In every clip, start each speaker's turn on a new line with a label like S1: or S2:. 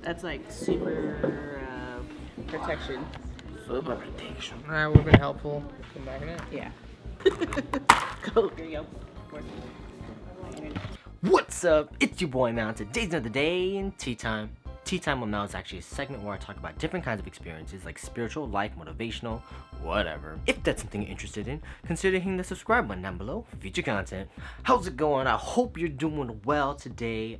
S1: That's like super protection.
S2: Super protection. Alright, we've been helpful. Come back in it.
S1: Yeah. Go, there you go.
S2: What's up? It's your boy Mal. Today's another day in Tea Time. Tea Time with Mal is actually a segment where I talk about different kinds of experiences like spiritual, life, motivational, whatever. If that's something you're interested in, consider hitting the subscribe button down below for future content. How's it going? I hope you're doing well today.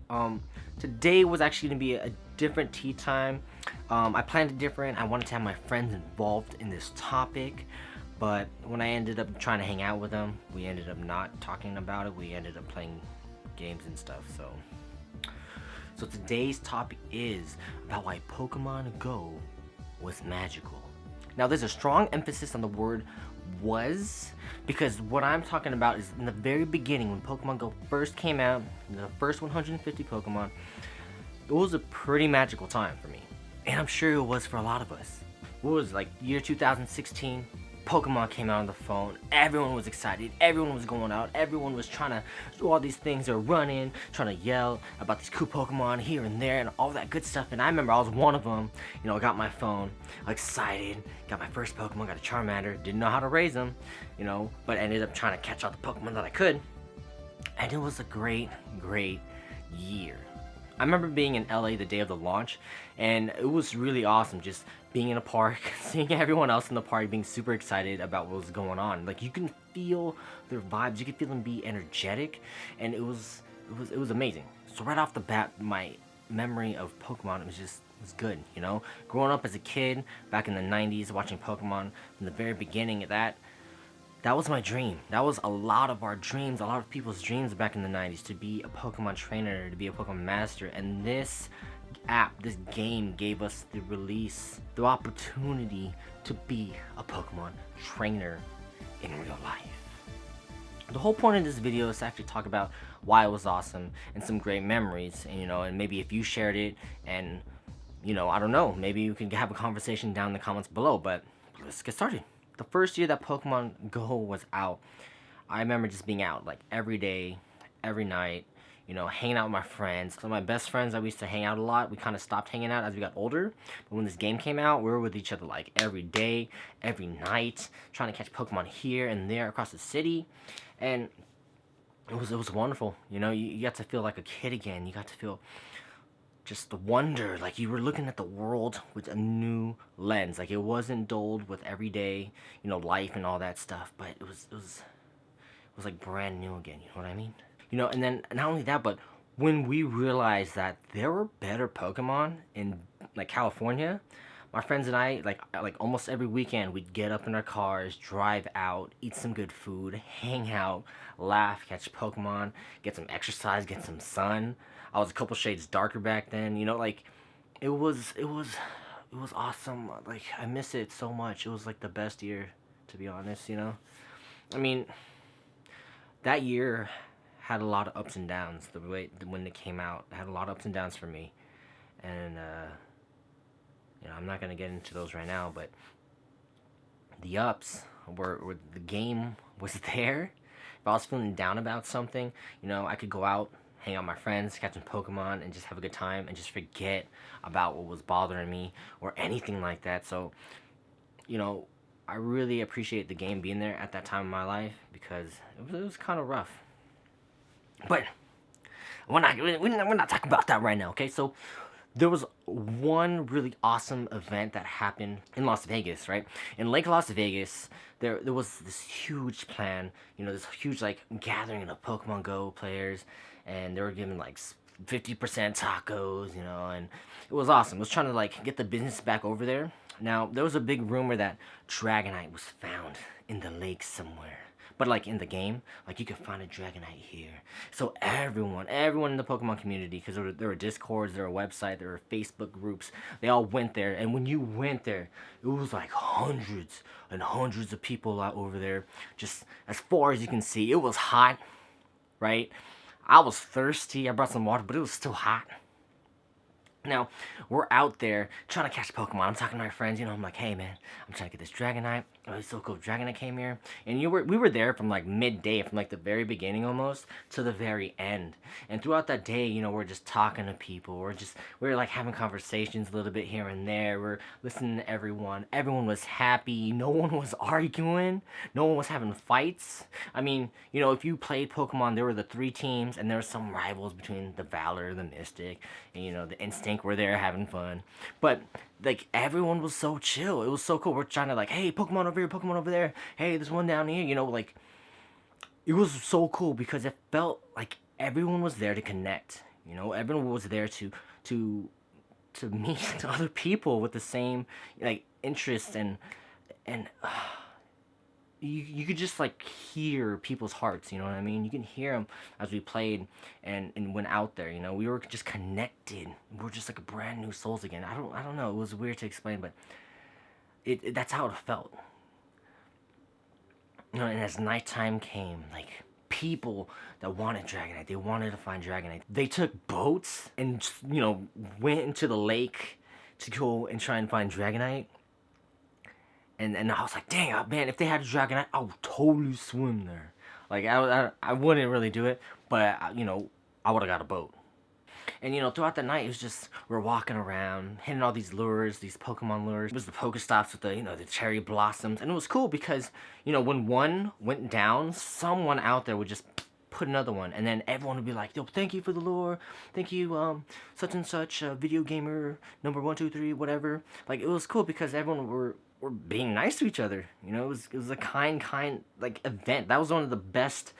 S2: Today was actually gonna be a different tea time. I planned it different. I wanted to have my friends involved in this topic, but when I ended up trying to hang out with them, we ended up not talking about it. We ended up playing games and stuff. So today's topic is about why Pokemon Go was magical. Now there's a strong emphasis on the word was, because what I'm talking about is in the very beginning when Pokemon Go first came out, the first 150 Pokemon, it was a pretty magical time for me. And I'm sure it was for a lot of us. What was it, like year 2016? Pokemon came out on the phone, everyone was excited, everyone was going out, everyone was trying to do all these things, they were running, trying to yell about these cool Pokemon here and there and all that good stuff. And I remember I was one of them, I got my phone, excited, got my first Pokemon, got a Charmander, didn't know how to raise them, but ended up trying to catch all the Pokemon that I could. And it was a great year. I remember being in LA the day of the launch, and it was really awesome just being in a park, seeing everyone else in the park being super excited about what was going on. Like, you can feel their vibes, you can feel them be energetic, and it was amazing. So right off the bat, my memory of Pokemon was good, Growing up as a kid back in the 90s, watching Pokemon from the very beginning of that was my dream. That was a lot of our dreams, a lot of people's dreams back in the 90s, to be a Pokemon trainer, to be a Pokemon master. And this app, this game gave us the opportunity to be a Pokemon trainer in real life. The whole point of this video is to actually talk about why it was awesome and some great memories, and maybe if you shared it, and I don't know, maybe you can have a conversation down in the comments below. But let's get started. The first year that Pokemon Go was out, I remember just being out like every day, every night, hanging out with my friends. So my best friends that we used to hang out a lot, we kind of stopped hanging out as we got older. But when this game came out, we were with each other like every day, every night, trying to catch Pokemon here and there across the city. And it was wonderful. You got to feel like a kid again. You got to feel just the wonder, like you were looking at the world with a new lens. Like, it wasn't dulled with everyday, life and all that stuff, but it was like brand new again, you know what I mean? And then not only that, but when we realized that there were better Pokemon in like California, my friends and I, like almost every weekend, we'd get up in our cars, drive out, eat some good food, hang out, laugh, catch Pokemon, get some exercise, get some sun. I was a couple shades darker back then, like it was awesome. Like, I miss it so much. It was like the best year, to be honest. I mean, that year had a lot of ups and downs. When it came out, it had a lot of ups and downs for me, and I'm not gonna get into those right now, but the ups were the game was there. If I was feeling down about something, I could go out, hang out with my friends, catch some Pokemon, and just have a good time and just forget about what was bothering me or anything like that. So, I really appreciate the game being there at that time in my life, because it was kind of rough. But we're not talking about that right now, okay? So there was one really awesome event that happened in Las Vegas, right? In Lake Las Vegas, there was this huge plan, this huge gathering of Pokemon Go players, and they were giving like 50% tacos, and it was awesome. It was trying to get the business back over there. Now, there was a big rumor that Dragonite was found in the lake somewhere. But in the game, you could find a Dragonite here. So everyone in the Pokemon community, because there were Discords, there were websites, there were Facebook groups, they all went there. And when you went there, it was like hundreds and hundreds of people out over there, just as far as you can see. It was hot, right? I was thirsty. I brought some water, but it was still hot. Now, we're out there trying to catch Pokemon. I'm talking to my friends, I'm like, hey man, I'm trying to get this Dragonite. oh, it's so cool. Dragonite came here, and we were there from like midday, from like the very beginning almost to the very end. And throughout that day, you know, we're just talking to people. We're like having conversations a little bit here and there. We're listening to everyone. Everyone was happy. No one was arguing. No one was having fights. I mean, you know, if you played Pokemon, there were the three teams, and there were some rivals between the Valor, the Mystic, and you know, the Instinct were there having fun. But like everyone was so chill. It was so cool. We're trying to like, hey, Pokemon over here, Pokemon over there. Hey, there's one down here. You know, like it was so cool because it felt like everyone was there to connect. You know, everyone was there to meet other people with the same like interests and you could just like hear people's hearts, you know what I mean? You can hear them as we played and went out there, you know. We were just connected. We were just like a brand new souls again. I don't know. It was weird to explain, but that's how it felt. You know, and as nighttime came, like people that wanted Dragonite, they wanted to find Dragonite. They took boats and you know went into the lake to go and try and find Dragonite. And I was like, dang, man, if they had a Dragonite, I would totally swim there. Like, I wouldn't really do it, but, you know, I would have got a boat. And, you know, throughout the night, it was just, we're walking around, hitting all these lures, these Pokemon lures. It was the Pokestops with the, you know, the cherry blossoms. And it was cool because, you know, when one went down, someone out there would just put another one. And then everyone would be like, yo, thank you for the lure. Thank you, such and such, video gamer, number 123, whatever. Like, it was cool because everyone were being nice to each other. You know, it was a kind like event. That was one of the best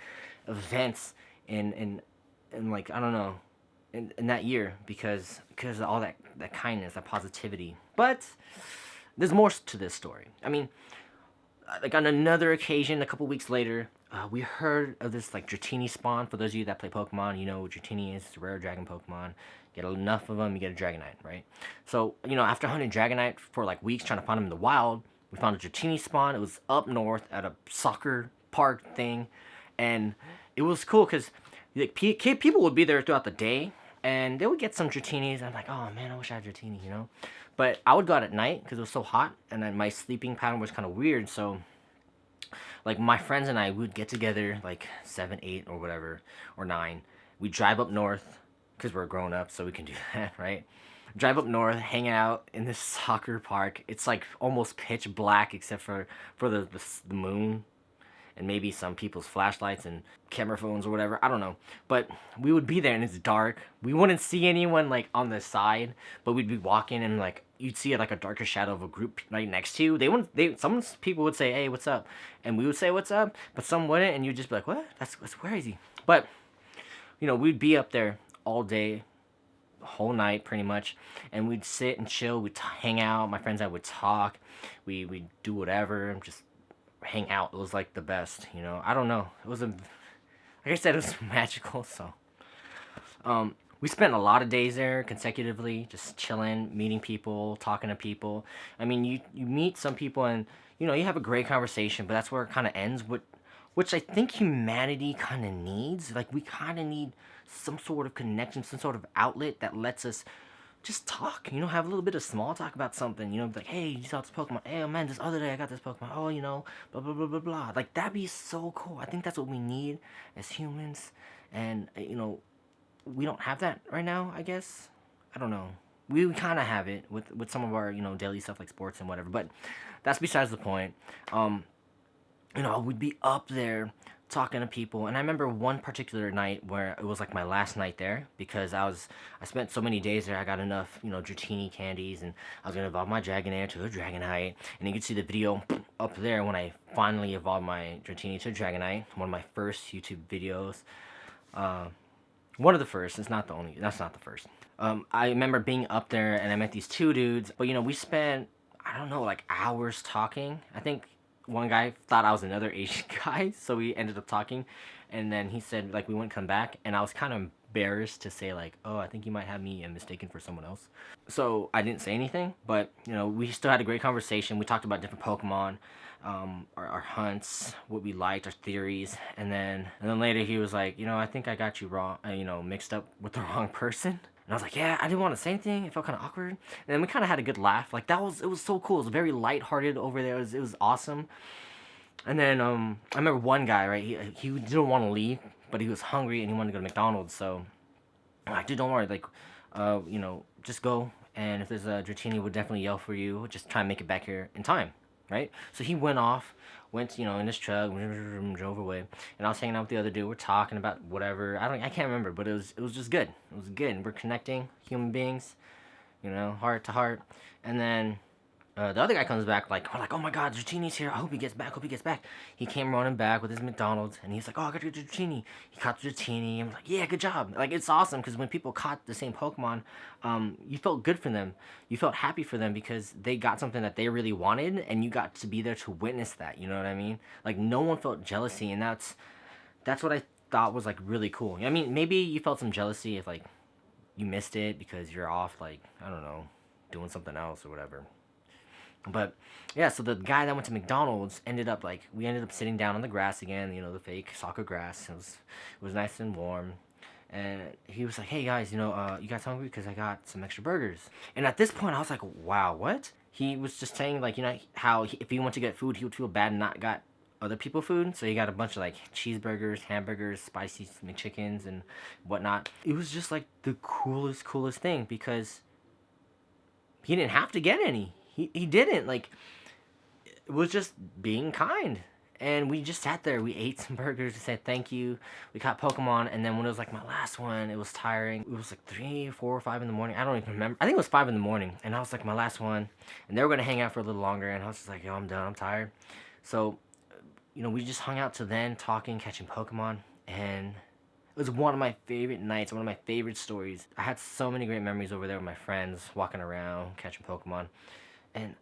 S2: events in like, I don't know, in that year because of all that kindness, that positivity. But there's more to this story. I mean, like on another occasion, a couple weeks later, we heard of this like Dratini spawn. For those of you that play Pokemon, you know what Dratini is. It's a rare dragon Pokemon. Get enough of them, you get a Dragonite, right? So, you know, after hunting Dragonite for like weeks, trying to find them in the wild, we found a Dratini spawn. It was up north at a soccer park thing, and it was cool because like, people would be there throughout the day, and they would get some Dratinis. I'm like, oh man, I wish I had Dratini, you know? But I would go out at night because it was so hot, and then my sleeping pattern was kind of weird, so like my friends and I would get together like 7, 8, or whatever, or 9. We'd drive up north because we're grown up, so we can do that, right? Drive up north, hang out in this soccer park. It's like almost pitch black except for the moon and maybe some people's flashlights and camera phones or whatever. I don't know. But we would be there and it's dark. We wouldn't see anyone like on the side, but we'd be walking and like you'd see like a darker shadow of a group right next to you. Some people would say, hey, what's up? And we would say, what's up? But some wouldn't, and you'd just be like, what? That's crazy. But, you know, we'd be up there all day, the whole night pretty much, and we'd sit and chill. We'd hang out. My friends and I would talk. We'd do whatever, just hang out. It was like the best, you know. I don't know. It was like I said, it was magical. So, we spent a lot of days there consecutively, just chilling, meeting people, talking to people. I mean, you meet some people and you know you have a great conversation, but that's where it kind of ends. Which I think humanity kind of needs. Like we kind of need some sort of connection, some sort of outlet that lets us just talk, you know, have a little bit of small talk about something, you know, like, hey, you saw this Pokemon, hey, man, this other day I got this Pokemon, oh, you know, blah, blah, blah, blah, blah. Like, that'd be so cool. I think that's what we need as humans, and, you know, we don't have that right now, I guess. I don't know. We kind of have it with some of our, you know, daily stuff like sports and whatever, but that's besides the point. You know, we'd be up there talking to people, and I remember one particular night where it was like my last night there because I spent so many days there. I got enough, you know, Dratini candies, and I was gonna evolve my Dragonair to a Dragonite, and you can see the video up there when I finally evolved my Dratini to a Dragonite. One of my first YouTube videos, one of the first. It's not the only. That's not the first. I remember being up there, and I met these two dudes, but you know, we spent I don't know like hours talking. I think one guy thought I was another Asian guy, so we ended up talking, and then he said like we wouldn't come back, and I was kind of embarrassed to say like, oh, I think you might have me mistaken for someone else. So I didn't say anything, but you know, we still had a great conversation. We talked about different Pokemon, our hunts, what we liked, our theories, and then later he was like, you know, I think I got you wrong, you know, mixed up with the wrong person. And I was like, yeah, I didn't want to say anything. It felt kind of awkward. And then we kind of had a good laugh. Like it was so cool. It was very lighthearted over there. It was awesome. And then I remember one guy, right? He didn't want to leave, but he was hungry and he wanted to go to McDonald's. So I'm like, dude, don't worry. Like, just go. And if there's a Dratini, we'll definitely yell for you. Just try and make it back here in time, right? So he went off, in his truck, drove away, and I was hanging out with the other dude. We're talking about whatever. I can't remember, but it was just good. It was good, and we're connecting, human beings, heart to heart. And then the other guy comes back, we're like, oh my god, Dratini's here. I hope he gets back. He came running back with his McDonald's, and he's like, oh, I got to get Dratini. He caught the Dratini, and I'm like, yeah, good job. Like, it's awesome, because when people caught the same Pokemon, you felt good for them. You felt happy for them, because they got something that they really wanted, and you got to be there to witness that, you know what I mean? Like, no one felt jealousy, and that's what I thought was, like, really cool. I mean, maybe you felt some jealousy if, like, you missed it, because you're off, like, I don't know, doing something else or whatever. But yeah, so the guy that went to McDonald's we ended up sitting down on the grass again, the fake soccer grass. It was nice and warm, and he was like, "Hey guys, you guys hungry? Because I got some extra burgers." And at this point, I was like, "Wow, what?" He was just saying how if he went to get food, he would feel bad and not got other people food, so he got a bunch of cheeseburgers, hamburgers, spicy McChickens, and whatnot. It was just like the coolest thing, because he didn't have to get any. He didn't. Like, it was just being kind. And we just sat there. We ate some burgers. We said thank you. We caught Pokemon. And then when it was my last one, it was tiring. It was 3, 4, or 5 in the morning. I don't even remember. I think it was 5 in the morning. And I was my last one. And they were going to hang out for a little longer. And I was just like, yo, I'm done. I'm tired. So, we just hung out till then, talking, catching Pokemon. And it was one of my favorite nights, one of my favorite stories. I had so many great memories over there with my friends, walking around, catching Pokemon. And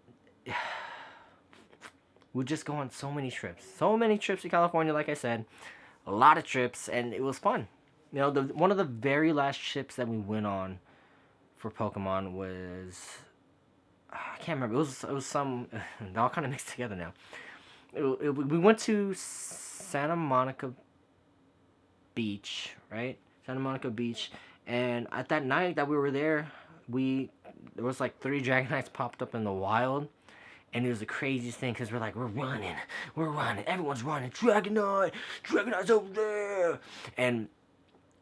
S2: we'd just go on so many trips to California, like I said, a lot of trips, and it was fun. One of the very last trips that we went on for Pokemon was, I can't remember. It was some. They're all kind of mixed together now. We went to Santa Monica Beach, right? Santa Monica Beach, and at that night that we were there, there was 3 Dragonites popped up in the wild, and it was the craziest thing, because we're running, everyone's running, Dragonite's over there, and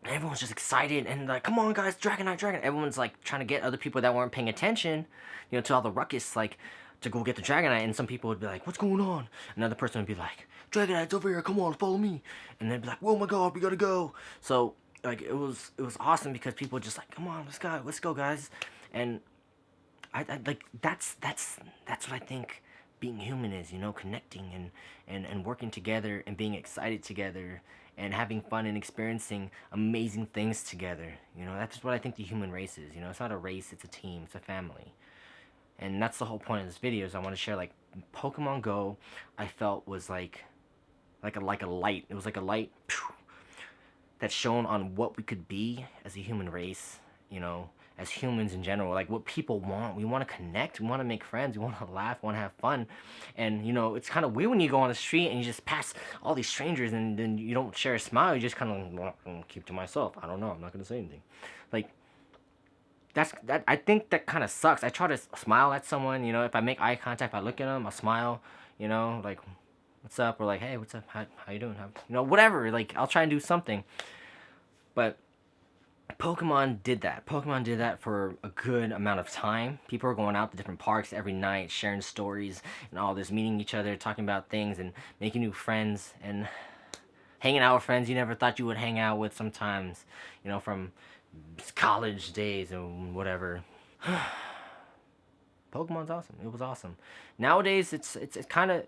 S2: everyone's just excited, and come on guys, Dragonite, everyone's trying to get other people that weren't paying attention, to all the ruckus, to go get the Dragonite, and some people would be like, what's going on? Another person would be like, Dragonite's over here, come on, follow me, and they'd be like, oh my god, we gotta go. So it was awesome, because people were just come on, let's go guys. And I that's what I think being human is, connecting and working together and being excited together and having fun and experiencing amazing things together. That's what I think the human race is. It's not a race, it's a team, it's a family. And that's the whole point of this video, is I want to share Pokemon Go. I felt was like a light. It was like a light that shone on what we could be as a human race, as humans in general, what people want. We want to connect, we want to make friends, we want to laugh, we want to have fun. And it's kind of weird when you go on the street and you just pass all these strangers and then you don't share a smile. You just kind of keep to myself. I don't know, I'm not going to say anything. I think that kind of sucks. I try to smile at someone, if I make eye contact, if I look at them, I'll smile, what's up, or hey, what's up, how you doing, whatever, I'll try and do something. But Pokemon did that for a good amount of time. People were going out to different parks every night, sharing stories and all this, meeting each other, talking about things, and making new friends, and hanging out with friends you never thought you would hang out with sometimes, from college days and whatever. Pokemon's awesome. It was awesome. Nowadays, it's kind of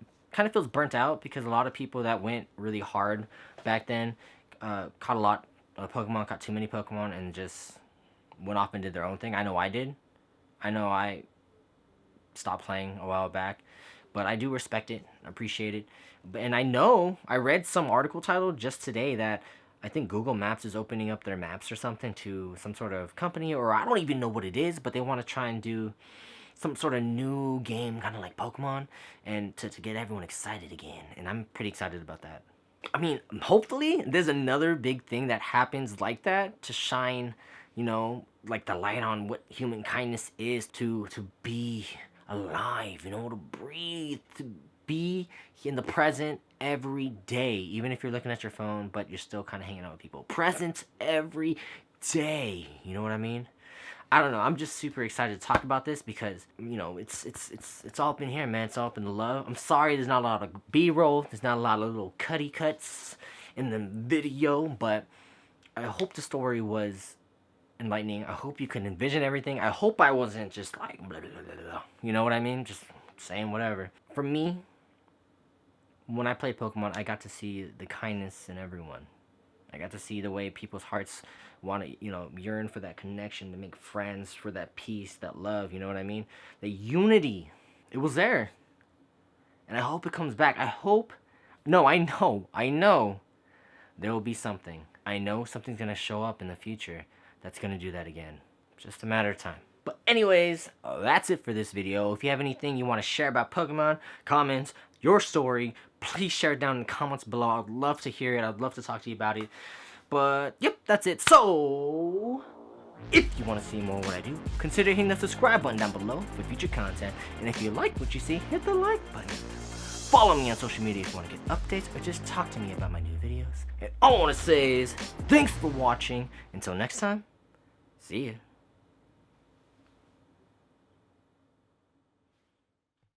S2: feels burnt out, because a lot of people that went really hard back then caught a lot of Pokemon, caught too many Pokemon, and just went off and did their own thing. I know I did. I know I stopped playing a while back, but I do respect it, appreciate it. And I read some article title just today that I think Google Maps is opening up their maps or something to some sort of company, or I don't even know what it is, but they want to try and do some sort of new game, kind of like Pokemon, and to get everyone excited again. And I'm pretty excited about that. I mean, hopefully there's another big thing that happens like that to shine, like the light on what human kindness is, to be alive, you know, to breathe, to be in the present every day, even if you're looking at your phone, but you're still kind of hanging out with people. Present every day, you know what I mean? I don't know. I'm just super excited to talk about this because, you know, it's all up in here, man. It's all up in the love. I'm sorry there's not a lot of B-roll. There's not a lot of little cutty cuts in the video, but I hope the story was enlightening. I hope you can envision everything. I hope I wasn't just like, blah, blah, blah, blah. You know what I mean? Just saying whatever. For me, when I played Pokemon, I got to see the kindness in everyone. I got to see the way people's hearts want to, you know, yearn for that connection, to make friends, for that peace, that love, you know what I mean? The unity, it was there. And I hope it comes back. I know there will be something. I know something's going to show up in the future that's going to do that again. Just a matter of time. But anyways, that's it for this video. If you have anything you want to share about Pokemon, comments, your story, please share it down in the comments below. I'd love to hear it. I'd love to talk to you about it. But, yep, that's it. So, if you want to see more of what I do, consider hitting the subscribe button down below for future content. And if you like what you see, hit the like button. Follow me on social media if you want to get updates or just talk to me about my new videos. And all I want to say is, thanks for watching. Until next time, see ya.